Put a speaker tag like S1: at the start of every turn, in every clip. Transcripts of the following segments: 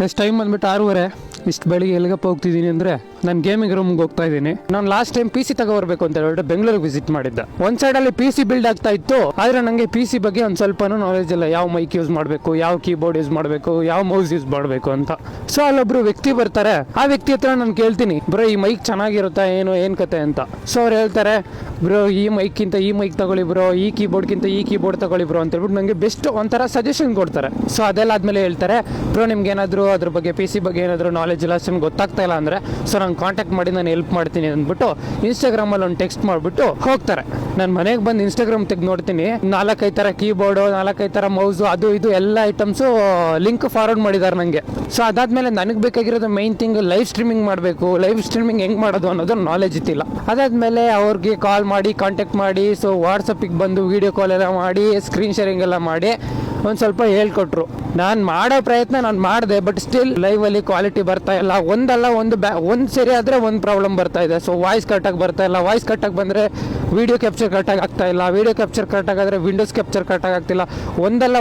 S1: ಎಷ್ಟು ಟೈಮ್ ಬಂದ್ಬಿಟ್ಟು 6:30. ಇಷ್ಟು ಬೆಳಿಗ್ಗೆ ಎಲ್ಲಿಗಪ್ಪ ಹೋಗ್ತಿದ್ದೀನಿ ಅಂದರೆ ನಾನು ಗೇಮಿಂಗ್ ರೂಮ್ಗೆ ಹೋಗ್ತಾ ಇದ್ದೀನಿ. ನಾನು ಲಾಸ್ಟ್ ಟೈಮ್ ಪಿ ಸಿ ತಗೋಬರ್ಬೇಕು ಅಂತ ಹೇಳ್ಬಿಟ್ಟು ಬೆಂಗಳೂರಿಗೆ ವಿಸಿಟ್ ಮಾಡಿದ್ದೆ. ಒಂದು ಸೈಡಲ್ಲಿ ಪಿ ಸಿ ಬಿಲ್ಡ್ ಆಗ್ತಾ ಇತ್ತು, ಆದರೆ ನನಗೆ ಪಿ ಸಿ ಬಗ್ಗೆ ಒಂದು ಸ್ವಲ್ಪನೂ ನಾಲೆಜ್ ಇಲ್ಲ. ಯಾವ ಮೈಕ್ ಯೂಸ್ ಮಾಡಬೇಕು, ಯಾವ ಕೀಬೋರ್ಡ್ ಯೂಸ್ ಮಾಡಬೇಕು, ಯಾವ ಮೌಸ್ ಯೂಸ್ ಮಾಡಬೇಕು ಅಂತ. ಸೊ ಅಲ್ಲೊಬ್ರು ವ್ಯಕ್ತಿ ಬರ್ತಾರೆ. ಆ ವ್ಯಕ್ತಿ ಹತ್ರ ನಾನು ಕೇಳ್ತೀನಿ, ಬ್ರೋ ಈ ಮೈಕ್ ಚೆನ್ನಾಗಿರುತ್ತಾ, ಏನು ಕತೆ ಅಂತ. ಸೊ ಅವ್ರು ಹೇಳ್ತಾರೆ, ಬ್ರೋ ಈ ಮೈಕ್ಕಿಂತ ಈ ಮೈಕ್ ತಗೊಳ್ಳಿ ಬ್ರೋ, ಈ ಕೀಬೋರ್ಡ್ಗಿಂತ ಈ ಕೀಬೋರ್ಡ್ ತಗೊಳ್ಳಿ ಬ್ರೋ ಅಂತ ಹೇಳ್ಬಿಟ್ಟು ನನಗೆ ಬೆಸ್ಟ್ ಒಂಥರ ಸಜೆಷನ್ ಕೊಡ್ತಾರೆ. ಸೊ ಅದೆಲ್ಲ ಆದಮೇಲೆ ಹೇಳ್ತಾರೆ, ಬ್ರೋ ನಿಮ್ಗೆ ಏನಾದರೂ ಅದ್ರ ಬಗ್ಗೆ ಪಿ ಸಿ ಬಗ್ಗೆ ಏನಾದರೂ ನಾಲೆಜ್ ಇಲ್ಲ, ಅಷ್ಟೊಂದು ಗೊತ್ತಾಗ್ತಾ ಇಲ್ಲ ಅಂದರೆ ಸೊ ನಂಗೆ ಕಾಂಟ್ಯಾಕ್ಟ್ ಮಾಡಿ ನಾನು ಹೆಲ್ಪ್ ಮಾಡ್ತೀನಿ ಅಂದ್ಬಿಟ್ಟು ಇನ್ಸ್ಟಾಗ್ರಾಮಲ್ಲಿ ಒಂದು ಟೆಕ್ಸ್ಟ್ ಮಾಡಿಬಿಟ್ಟು ಹೋಗ್ತಾರೆ. ನಾನು ಮನೆಗೆ ಬಂದು ಇನ್ಸ್ಟಾಗ್ರಾಮ್ ತೆಗೆದು ನೋಡ್ತೀನಿ, 4-5 ಥರ ಕೀಬೋರ್ಡು, 4-5 ಥರ ಮೌಸು, ಅದು ಇದು ಎಲ್ಲ ಐಟಮ್ಸು ಲಿಂಕ್ ಫಾರ್ವರ್ಡ್ ಮಾಡಿದ್ದಾರೆ ನನಗೆ. ಸೊ ಅದಾದಮೇಲೆ ನನಗೆ ಬೇಕಾಗಿರೋದು ಮೈನ್ ಥಿಂಗ್ ಲೈವ್ ಸ್ಟ್ರೀಮಿಂಗ್ ಮಾಡಬೇಕು. ಲೈವ್ ಸ್ಟ್ರೀಮಿಂಗ್ ಹೆಂಗೆ ಮಾಡೋದು ಅನ್ನೋದು ನಾಲೆಜ್ ಇತ್ತಿಲ್ಲ. ಅದಾದಮೇಲೆ ಅವ್ರಿಗೆ ಕಾಲ್ ಮಾಡಿ ಕಾಂಟ್ಯಾಕ್ಟ್ ಮಾಡಿ, ಸೊ ವಾಟ್ಸಪ್ಪಿಗೆ ಬಂದು ವೀಡಿಯೋ ಕಾಲ್ ಎಲ್ಲ ಮಾಡಿ ಸ್ಕ್ರೀನ್ ಶೇರಿಂಗ್ ಎಲ್ಲ ಮಾಡಿ ಒಂದು ಸ್ವಲ್ಪ ಹೇಳ್ಕೊಟ್ರು. ನಾನು ಮಾಡೋ ಪ್ರಯತ್ನ ನಾನು ಮಾಡಿದೆ, ಬಟ್ ಸ್ಟಿಲ್ ಲೈವಲ್ಲಿ ಕ್ವಾಲಿಟಿ ಬರ್ತಾ ಇಲ್ಲ. ಒಂದು ಸರಿ ಆದರೆ ಒಂದು ಪ್ರಾಬ್ಲಮ್ ಬರ್ತಾ ಇದೆ. ಸೊ ವಾಯ್ಸ್ ಕರೆಕ್ಟಾಗಿ ಬರ್ತಾ ಇಲ್ಲ. ವಾಯ್ಸ್ ಕರೆಕ್ಟಾಗಿ ಬಂದರೆ ವೀಡಿಯೋ ಕ್ಯಾಪ್ಚರ್ ಕರೆಕ್ಟಾಗಿ ಆಗ್ತಾ ಇಲ್ಲ. ವೀಡಿಯೋ ಕ್ಯಾಪ್ಚರ್ ಕರೆಕ್ಟಾಗಿ ಆದರೆ ವಿಂಡೋಸ್ ಕ್ಯಾಪ್ಚರ್ ಕರೆಕ್ಟಾಗಿ ಆಗ್ತಿಲ್ಲ.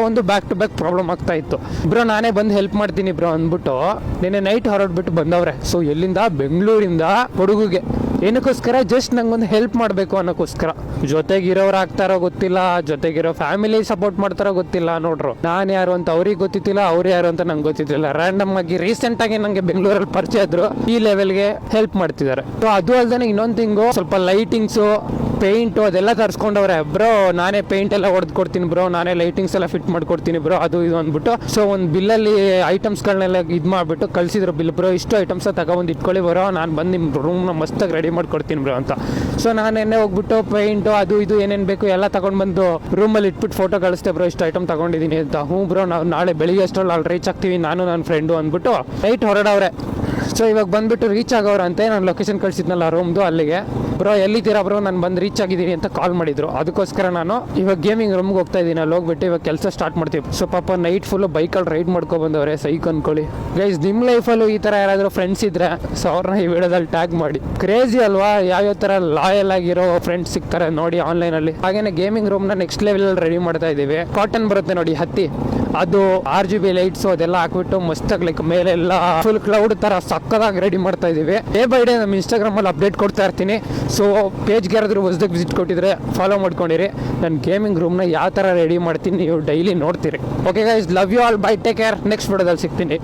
S1: ಒಂದು ಬ್ಯಾಕ್ ಟು ಬ್ಯಾಕ್ ಪ್ರಾಬ್ಲಮ್ ಆಗ್ತಾ ಇತ್ತು. ಬ್ರೋ ನಾನೇ ಬಂದು ಹೆಲ್ಪ್ ಮಾಡ್ತೀನಿ ಬ್ರೋ ಅಂದ್ಬಿಟ್ಟು ನಿನ್ನೆ ನೈಟ್ ಹೊರಡ್ಬಿಟ್ಟು ಬಂದವ್ರೆ. ಸೊ ಎಲ್ಲಿಂದ, ಬೆಂಗಳೂರಿಂದ ಕೊಡಗುಗೆ. ಏನಕ್ಕೋಸ್ಕರ? ಜಸ್ಟ್ ನಂಗೊಂದು ಹೆಲ್ಪ್ ಮಾಡಬೇಕು ಅನ್ನೋಕ್ಕೋಸ್ಕರ. ಜೊತೆಗಿರೋರು ಆಗ್ತಾರೋ ಗೊತ್ತಿಲ್ಲ, ಜೊತೆಗಿರೋ ಫ್ಯಾಮಿಲಿ ಸಪೋರ್ಟ್ ಮಾಡ್ತಾರೋ ಗೊತ್ತಿಲ್ಲ. ನೋಡ್ರು ನಾನು ಯಾರು ಅಂತ ಅವ್ರಿಗೆ ಗೊತ್ತಿತ್ತಿಲ್ಲ, ಅವ್ರು ಯಾರು ಅಂತ ನಂಗೆ ಗೊತ್ತಿದ್ದಿಲ್ಲ. ರ್ಯಾಂಡಮ್ ಆಗಿ ರೀಸೆಂಟ್ ಆಗಿ ನಂಗೆ ಬೆಂಗಳೂರಲ್ಲಿ ಪರಿಚಯ ಇದ್ರು, ಈ ಲೆವೆಲ್ಗೆ ಹೆಲ್ಪ್ ಮಾಡ್ತಿದ್ದಾರೆ. ಸೊ ಅದು ಅಲ್ಲದೆ ಇನ್ನೊಂದು ಥಿಂಗು, ಸ್ವಲ್ಪ ಲೈಟಿಂಗ್ಸು, ಪೇಂಟು ಅದೆಲ್ಲ ತರಿಸ್ಕೊಂಡವ್ರೆ. ಬ್ರೋ ನಾನೇ ಪೇಂಟ್ ಎಲ್ಲ ಹೊಡೆದು ಕೊಡ್ತೀನಿ ಬ್ರೋ, ನಾನೇ ಲೈಟಿಂಗ್ಸ್ ಎಲ್ಲ ಫಿಟ್ ಮಾಡ್ಕೊಡ್ತೀನಿ ಬ್ರೋ, ಅದು ಇದು ಅಂದ್ಬಿಟ್ಟು. ಸೊ ಒಂದು ಬಿಲ್ಲಲ್ಲಿ ಐಟಮ್ಸ್ಗಳನ್ನೆಲ್ಲ ಇದು ಮಾಡಿಬಿಟ್ಟು ಕಳಿಸಿದ್ರು ಬಿಲ್. ಬ್ರೋ ಇಷ್ಟು ಐಟಮ್ಸ ತಗೊಬಂದು ಇಟ್ಕೊಳ್ಳಿ ಬರೋ, ನಾನು ಬಂದು ನಿಮ್ಮ ರೂಮ್ನ ಮಸ್ತಾಗಿ ರೆಡಿ ಮಾಡ್ಕೊಡ್ತೀನಿ ಬ್ರೋ ಅಂತ. ಸೊ ನಾನು ಎಣ್ಣೆ ಹೋಗ್ಬಿಟ್ಟು ಪೇಂಟು ಅದು ಇದು ಏನೇನು ಬೇಕು ಎಲ್ಲ ತಗೊಂಡು ಬಂದು ರೂಮಲ್ಲಿ ಇಟ್ಬಿಟ್ಟು ಫೋಟೋ ಕಳಿಸ್ತೆ. ಬ್ರೋ ಇಷ್ಟು ಐಟಮ್ ತಗೊಂಡಿದ್ದೀನಿ ಅಂತ. ಹ್ಞೂ ಬ್ರೋ ನಾವು ನಾಳೆ ಬೆಳಿಗ್ಗೆ ಅಷ್ಟರಲ್ಲಿ ಅಲ್ಲಿ ರೀಚ್ ಆಗ್ತೀವಿ, ನಾನು ನನ್ನ ಫ್ರೆಂಡು ಅಂದ್ಬಿಟ್ಟು ನೈಟ್ ಹೊರಡವ್ರೆ. ಸೊ ಇವಾಗ ಬಂದುಬಿಟ್ಟು ರೀಚ್ ಆಗೋರಂತೆ. ನಾನು ಲೊಕೇಶನ್ ಕಳಿಸಿದ್ನಲ್ಲ ರೂಮ್ದು, ಅಲ್ಲಿಗೆ. ಬ್ರೋ ಎಲ್ಲಿದ್ದೀರಾ ಬ್ರೋ, ನಾನು ಬಂದು ರೀಚ್ ಆಗಿದ್ದೀನಿ ಅಂತ ಕಾಲ್ ಮಾಡಿದ್ರು. ಅದಕ್ಕೋಸ್ಕರ ನಾನು ಇವಾಗ ಗೇಮಿಂಗ್ ರೂಮ್ಗೆ ಹೋಗ್ತಾ ಇದ್ದೀನಿ. ಅಲ್ಲಿ ಹೋಗ್ಬಿಟ್ಟು ಇವಾಗ ಕೆಲಸ ಸ್ಟಾರ್ಟ್ ಮಾಡ್ತೀವಿ. ಸೊ ಪಾಪ ನೈಟ್ ಫುಲ್ಲು ಬೈಕಲ್ಲಿ ರೈಡ್ ಮಾಡ್ಕೊಬಂದವ್ರೆ, ಸೈಕ್ ಅಂದ್ಕೊಳ್ಳಿ. ಗೈಸ್ ನಿಮ್ಮ ಲೈಫಲ್ಲೂ ಈ ಥರ ಯಾರಾದರೂ ಫ್ರೆಂಡ್ಸ್ ಇದ್ದರೆ ಸೊ ಅವ್ರನ್ನ ಈ ವಿಡಿಯೋದಲ್ಲಿ ಟ್ಯಾಗ್ ಮಾಡಿ. ಕ್ರೇಜಿ ಅಲ್ವಾ ಯಾವ್ಯಾವ ಥರ ಲಾಯಲ್ ಆಗಿರೋ ಫ್ರೆಂಡ್ಸ್ ಸಿಗ್ತಾರೆ ನೋಡಿ ಆನ್ಲೈನಲ್ಲಿ. ಹಾಗೇನೆ ಗೇಮಿಂಗ್ ರೂಮ್ನ ನೆಕ್ಸ್ಟ್ ಲೆವೆಲಲ್ಲಿ ರೆಡಿ ಮಾಡ್ತಾ ಇದ್ದೀವಿ. ಕಾಟನ್ ಬರುತ್ತೆ ನೋಡಿ ಹತ್ತಿ, ಅದು RGB ಲೈಟ್ಸು ಅದೆಲ್ಲ ಹಾಕ್ಬಿಟ್ಟು ಮಸ್ತಾಗಿ ಲೈಕ್ ಮೇಲೆಲ್ಲ ಫುಲ್ ಕ್ಲೌಡ್ ಥರ ಸಕ್ಕದಾಗಿ ರೆಡಿ ಮಾಡ್ತಾ ಇದ್ದೀವಿ. ಡೇ ಬೈ ಡೇ ನಮ್ಮ ಇನ್ಸ್ಟಾಗ್ರಾಮಲ್ಲಿ ಅಪ್ಡೇಟ್ ಕೊಡ್ತಾ ಇರ್ತೀನಿ. ಸೊ ಪೇಜ್ಗೆ ಯಾರಾದರೂ ಹೊಸದಾಗಿ ವಿಸಿಟ್ ಕೊಟ್ಟಿದ್ರೆ ಫಾಲೋ ಮಾಡ್ಕೊಂಡಿರಿ. ನಾನು ಗೇಮಿಂಗ್ ರೂಮ್ನ ಯಾವ ಥರ ರೆಡಿ ಮಾಡ್ತೀನಿ ನೀವು ಡೈಲಿ ನೋಡ್ತೀರಿ. Okay guys, love you all, bye, take care. Next ವಿಡಿಯೋದಲ್ಲಿ ಸಿಗ್ತೀನಿ.